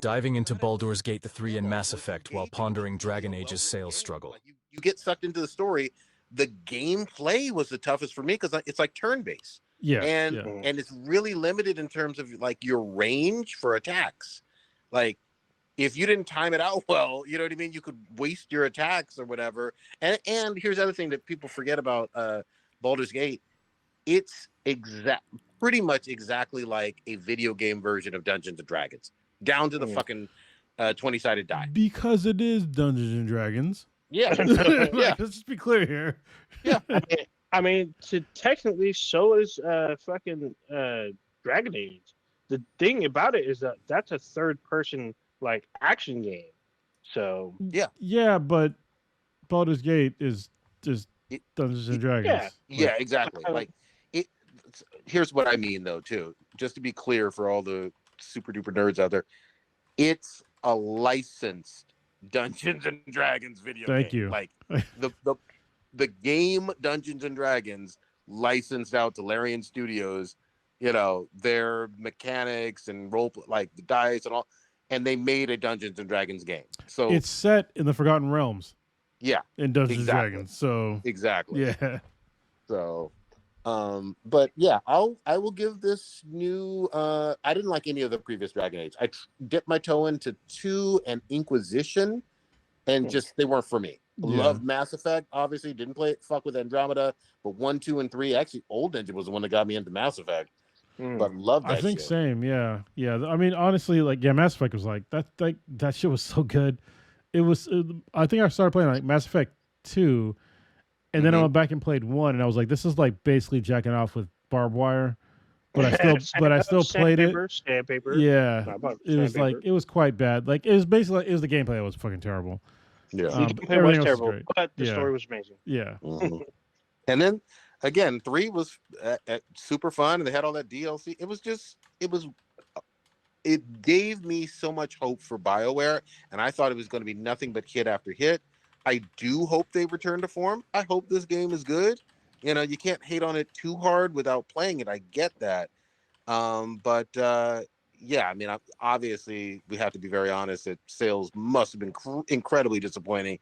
Diving into Baldur's Gate the 3 and Mass Effect while pondering Dragon Age's sales struggle. Like you get sucked into the story. The gameplay was the toughest for me because it's like turn-based. And it's really limited in terms of like your range for attacks. Like if you didn't time it out well, you know what I mean? You could waste your attacks or whatever. And here's the other thing that people forget about Baldur's Gate. It's pretty much exactly like a video game version of Dungeons and Dragons, down to the fucking 20-sided die. Because it is Dungeons and Dragons. Yeah. Let's just be clear here. Yeah. I mean, technically, so is fucking Dragon Age. The thing about it is that that's a third-person like action game. So yeah, but Baldur's Gate is just Dungeons and Dragons. Yeah, exactly. Like here's what I mean though, too. Just to be clear for all the super duper nerds out there, it's a licensed Dungeons and Dragons video game. Thank you. Like the game Dungeons and Dragons licensed out to Larian Studios, you know, their mechanics and role like the dice and all, and they made a Dungeons and Dragons game. So it's set in the Forgotten Realms. Yeah. In Dungeons and Dragons. So exactly. Yeah. So but yeah, I will give this new I didn't like any of the previous Dragon Age. I dipped my toe into 2 and Inquisition and just they weren't for me. Loved Mass Effect, obviously didn't fuck with Andromeda, but 1, 2, and 3, actually Old Engine was the one that got me into Mass Effect. But loved that I think shit. Same, yeah. I mean, honestly, like Mass Effect was like that shit was so good. It was I think I started playing like Mass Effect 2. And then I went back and played 1, and I was like, "This is like basically jacking off with barbed wire," but I still played it. Sandpaper. Yeah, it was like it was quite bad. Like it was basically it was the gameplay that was fucking terrible. Yeah, the gameplay was terrible, but the story was amazing. Yeah, and then again, 3 was super fun, and they had all that DLC. It gave me so much hope for BioWare, and I thought it was going to be nothing but hit after hit. I do hope they return to form. I hope this game is good. You know, you can't hate on it too hard without playing it. I get that. But yeah, I mean, obviously, we have to be very honest that sales must have been incredibly disappointing.